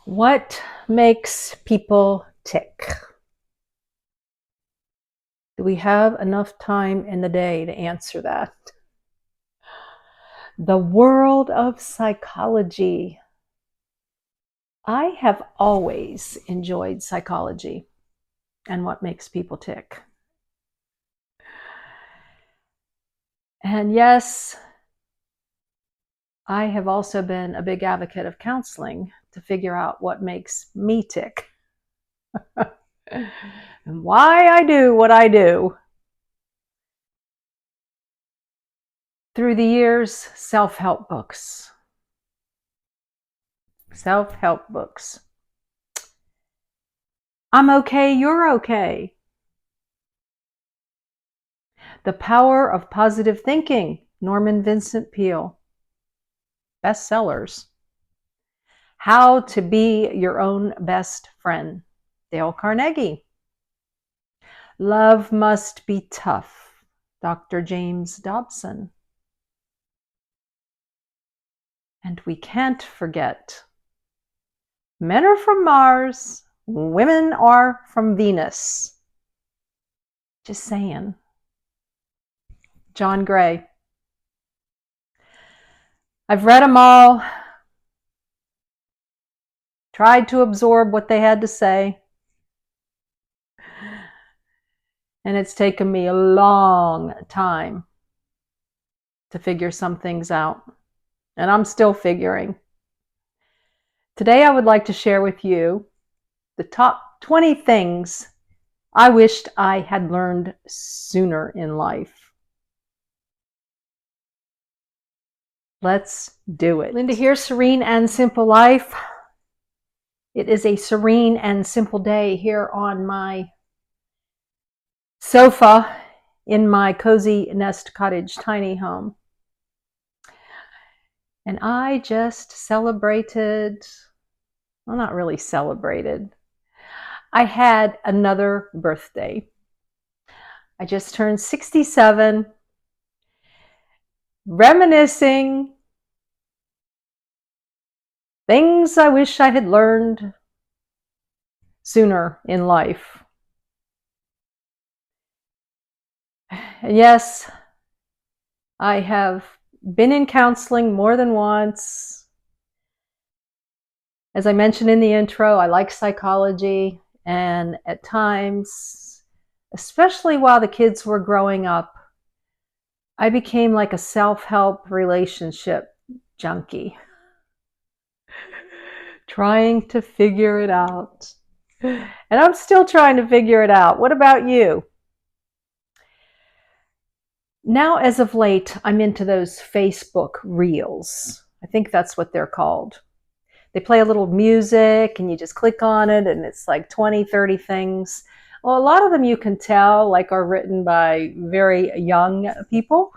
What makes people tick? Do we have enough time in the day to answer that? The world of psychology. I have always enjoyed psychology and what makes people tick. And yes, I have also been a big advocate of counseling to figure out what makes me tick and why I do what I do. Through the years, self-help books. Self-help books. I'm okay, you're okay. The Power of Positive Thinking, Norman Vincent Peale. Bestsellers. How to Be Your Own Best Friend, Dale Carnegie. Love Must Be Tough, Dr. James Dobson. And we can't forget, Men Are From Mars, Women Are From Venus. Just saying. John Gray. I've read them all, tried to absorb what they had to say, and it's taken me a long time to figure some things out, and I'm still figuring. Today I would like to share with you the top 20 things I wished I had learned sooner in life. Let's do it. Linda here, Serene and Simple Life. It is a serene and simple day here on my sofa in my cozy nest cottage tiny home. And I just celebrated, well, not really celebrated. I had another birthday. I just turned 67, reminiscing things I wish I had learned sooner in life. And yes, I have been in counseling more than once. As I mentioned in the intro, I like psychology, and at times, especially while the kids were growing up, I became like a self-help relationship junkie, trying to figure it out. And I'm still trying to figure it out. What about you? Now, as of late, I'm into those Facebook Reels. I think that's what they're called. They play a little music and you just click on it and it's like 20, 30 things. Well, a lot of them you can tell like are written by very young people.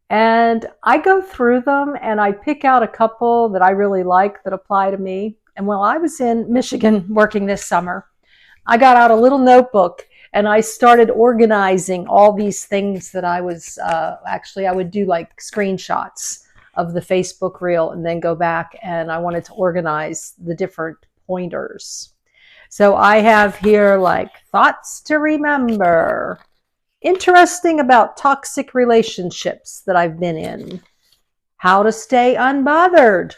And I go through them and I pick out a couple that I really like that apply to me. And while I was in Michigan working this summer, I got out a little notebook and I started organizing all these things that I was, actually I would do like screenshots of the Facebook reel and then go back and I wanted to organize the different pointers. So I have here like thoughts to remember, interesting about toxic relationships that I've been in, how to stay unbothered,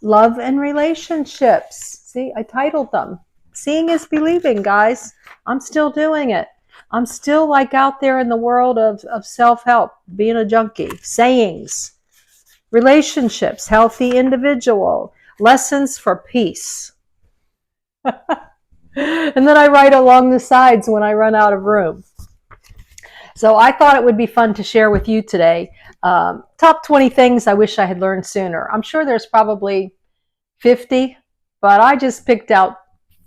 love and relationships. See, I titled them. Seeing is believing, guys. I'm still doing it. I'm still like out there in the world of self-help, being a junkie. Sayings, relationships, healthy individual, lessons for peace. And then I write along the sides when I run out of room. So I thought it would be fun to share with you today. Top 20 things I wish I had learned sooner. I'm sure there's probably 50, but I just picked out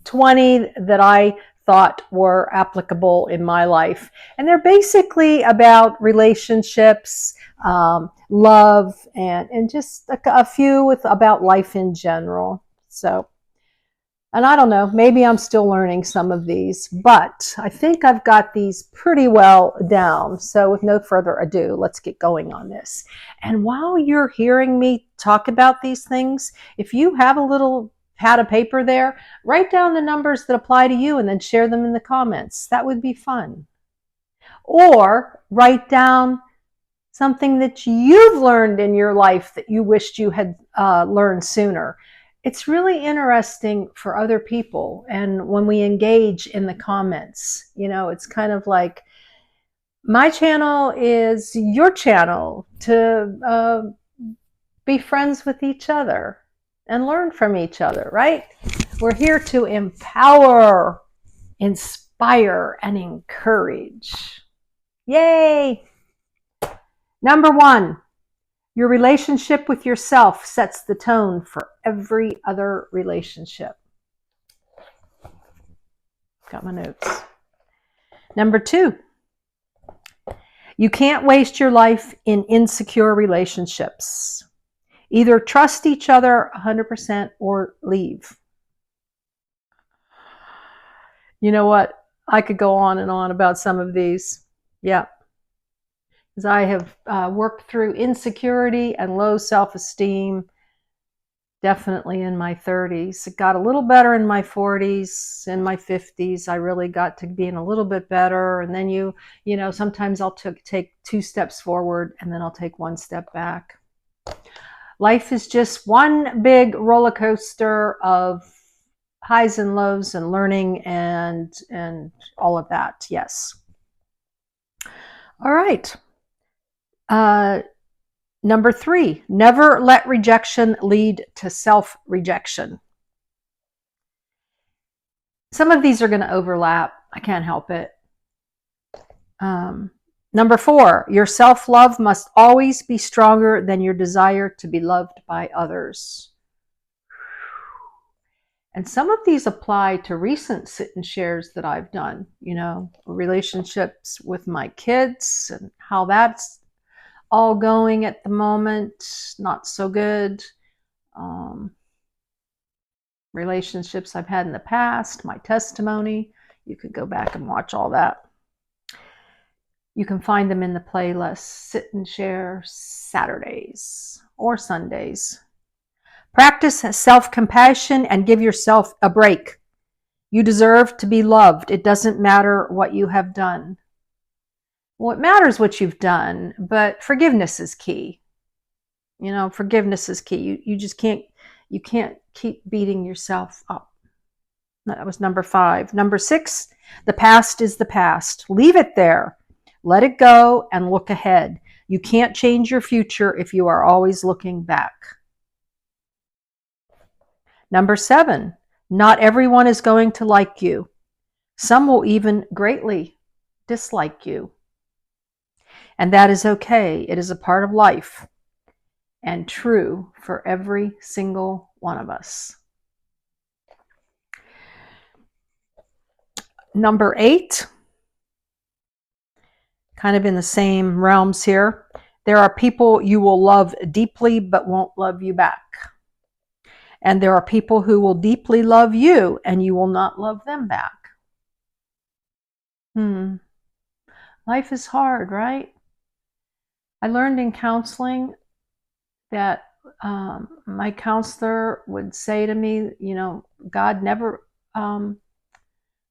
20 that I thought were applicable in my life. And they're basically about relationships, love, and just a few about life in general. So And I don't know, maybe I'm still learning some of these, but I think I've got these pretty well down. So with no further ado, let's get going on this. And while you're hearing me talk about these things, if you have a little pad of paper there, write down the numbers that apply to you and then share them in the comments. That would be fun. Or write down something that you've learned in your life that you wished you had learned sooner. It's really interesting for other people. And when we engage in the comments, it's kind of like my channel is your channel to be friends with each other and learn from each other, right? We're here to empower, inspire, and encourage. Yay! Number 1, your relationship with yourself sets the tone for every other relationship. Got my notes. Number 2, you can't waste your life in insecure relationships. Either trust each other 100% or leave. You know what? I could go on and on about some of these. Yeah. Because I have worked through insecurity and low self-esteem definitely in my 30s. It got a little better in my 40s. In my 50s, I really got to being a little bit better. And then sometimes I'll take 2 steps forward and then I'll take 1 step back. Life is just one big roller coaster of highs and lows and learning and all of that. Yes. All right. Number 3, never let rejection lead to self-rejection. Some of these are going to overlap. I can't help it. Number 4, your self-love must always be stronger than your desire to be loved by others. And some of these apply to recent sit and shares that I've done, relationships with my kids and how that's all going at the moment, not so good. Relationships I've had in the past, my testimony. You could go back and watch all that. You can find them in the playlist Sit and Share Saturdays or Sundays. Practice self-compassion and give yourself a break. You deserve to be loved. It doesn't matter what you have done. Well, it matters what you've done, but forgiveness is key. Forgiveness is key. You just can't keep beating yourself up. That was number 5. Number 6, the past is the past. Leave it there. Let it go and look ahead. You can't change your future if you are always looking back. Number 7, not everyone is going to like you. Some will even greatly dislike you. And that is okay. It is a part of life and true for every single one of us. Number 8, kind of in the same realms here. There are people you will love deeply but won't love you back. And there are people who will deeply love you and you will not love them back. Life is hard, right? I learned in counseling that my counselor would say to me, God never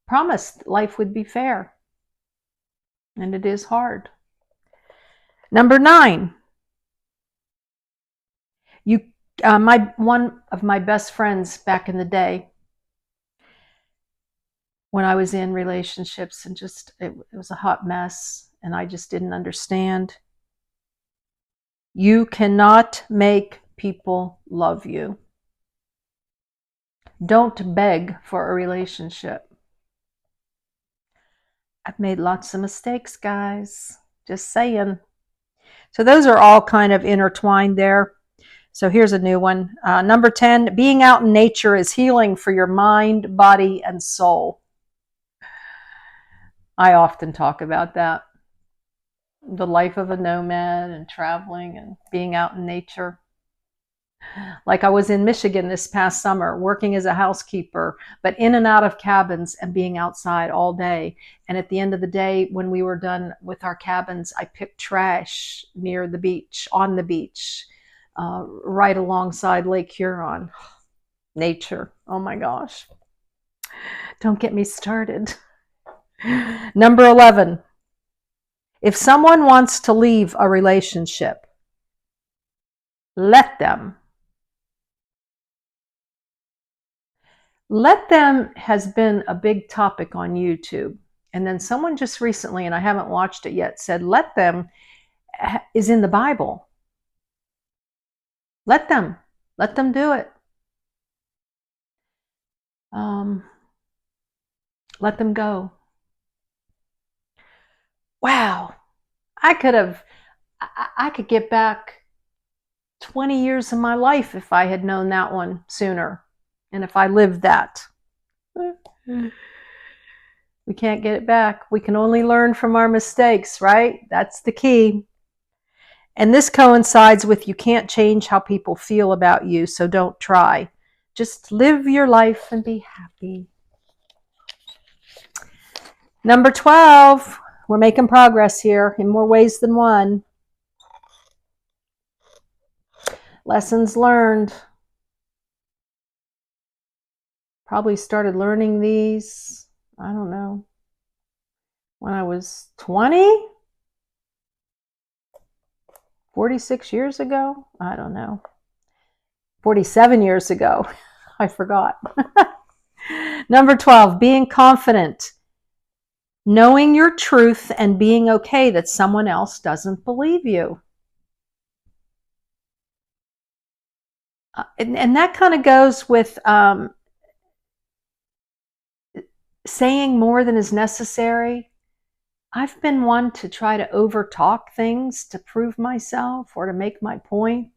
promised life would be fair. And it is hard. Number 9, one of my best friends back in the day, when I was in relationships and it was a hot mess and I just didn't understand. You cannot make people love you. Don't beg for a relationship. I've made lots of mistakes, guys. Just saying. So those are all kind of intertwined there. So here's a new one. Number 10, being out in nature is healing for your mind, body, and soul. I often talk about that. The life of a nomad and traveling and being out in nature. Like I was in Michigan this past summer working as a housekeeper, but in and out of cabins and being outside all day. And at the end of the day, when we were done with our cabins, I picked trash near the beach, on the beach, right alongside Lake Huron. Nature. Oh my gosh. Don't get me started. Number 11. If someone wants to leave a relationship, let them. Let them has been a big topic on YouTube. And then someone just recently, and I haven't watched it yet, said, let them is in the Bible. Let them do it. Let them go. Wow. I could get back 20 years of my life if I had known that one sooner. And if I lived that. We can't get it back. We can only learn from our mistakes, right? That's the key. And this coincides with you can't change how people feel about you, so don't try. Just live your life and be happy. Number 12. We're making progress here in more ways than one. Lessons learned. Probably started learning these, I don't know, when I was 20? 46 years ago? I don't know. 47 years ago. I forgot. Number 12, being confident. Knowing your truth and being okay that someone else doesn't believe you. And that kind of goes with saying more than is necessary. I've been one to try to overtalk things to prove myself or to make my point.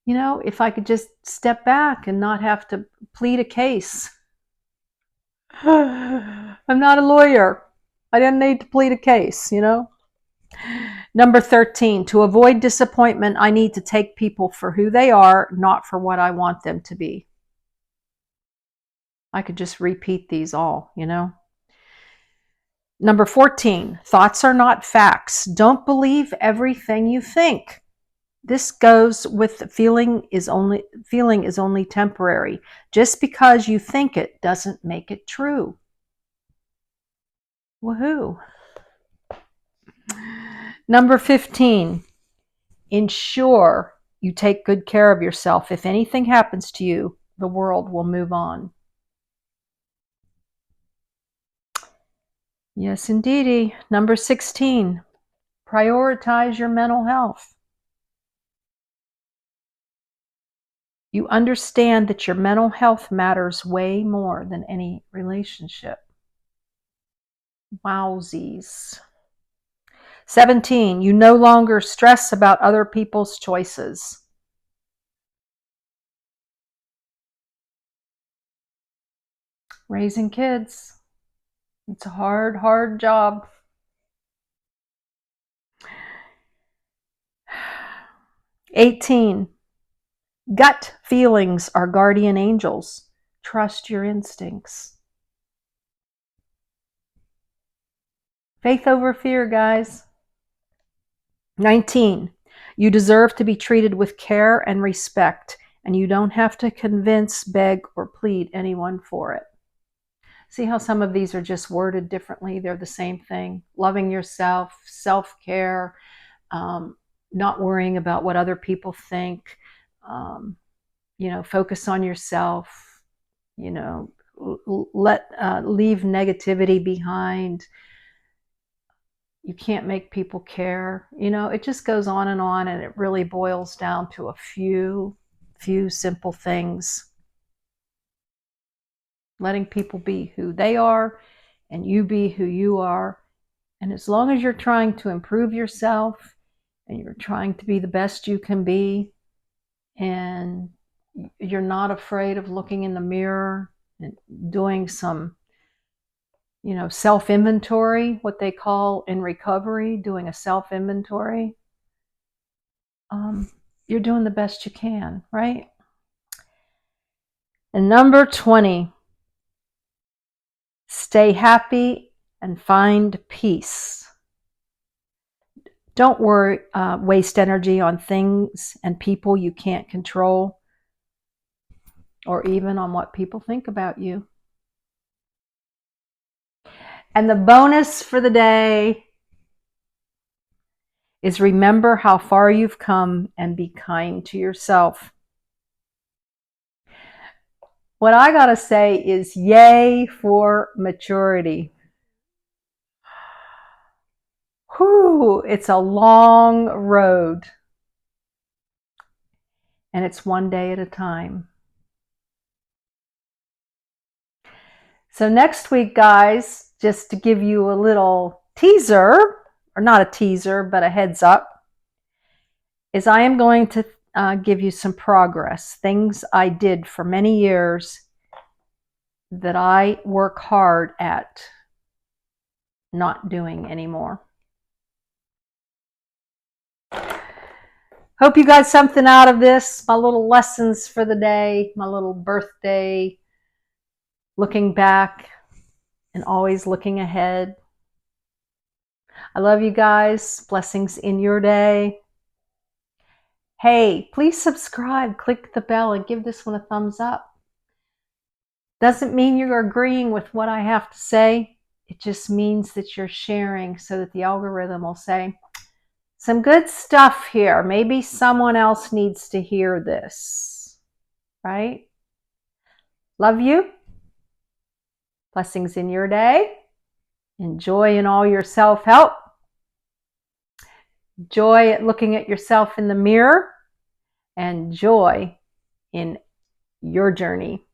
You know, if I could just step back and not have to plead a case. I'm not a lawyer. I didn't need to plead a case, you know. Number 13, to avoid disappointment, I need to take people for who they are, not for what I want them to be. I could just repeat these all, you know. Number 14, thoughts are not facts. Don't believe everything you think. This goes with feeling is only temporary. Just because you think it doesn't make it true. Woohoo. Number 15, ensure you take good care of yourself. If anything happens to you, the world will move on. Yes, indeedy. Number 16, prioritize your mental health. You understand that your mental health matters way more than any relationship. Wowsies. 17, you no longer stress about other people's choices. Raising kids. It's a hard, hard job. 18, gut feelings are guardian angels. Trust your instincts. Faith over fear, guys. 19, you deserve to be treated with care and respect, and you don't have to convince, beg, or plead anyone for it. See how some of these are just worded differently? They're the same thing. Loving yourself, self-care, not worrying about what other people think, you know, focus on yourself, you know, leave negativity behind. You can't make people care. You know, it just goes on, and it really boils down to a few simple things. Letting people be who they are and you be who you are. And as long as you're trying to improve yourself and you're trying to be the best you can be, and you're not afraid of looking in the mirror and doing some, you know, self-inventory, what they call in recovery, doing a self-inventory. you're doing the best you can, right? And number 20, stay happy and find peace. Don't waste energy on things and people you can't control, or even on what people think about you. And the bonus for the day is remember how far you've come and be kind to yourself. What I gotta say is yay for maturity. Whew, it's a long road. And it's one day at a time. So next week, guys, just to give you a little teaser, or not a teaser, but a heads up, is I am going to give you some progress, things I did for many years that I work hard at not doing anymore. Hope you got something out of this, my little lessons for the day, my little birthday, looking back and always looking ahead. I love you guys. Blessings in your day. Hey, please subscribe, click the bell, and give this one a thumbs up. Doesn't mean you're agreeing with what I have to say. It just means that you're sharing so that the algorithm will say, some good stuff here. Maybe someone else needs to hear this, right? Love you. Blessings in your day. Enjoy in all your self-help. Joy at looking at yourself in the mirror. And joy in your journey.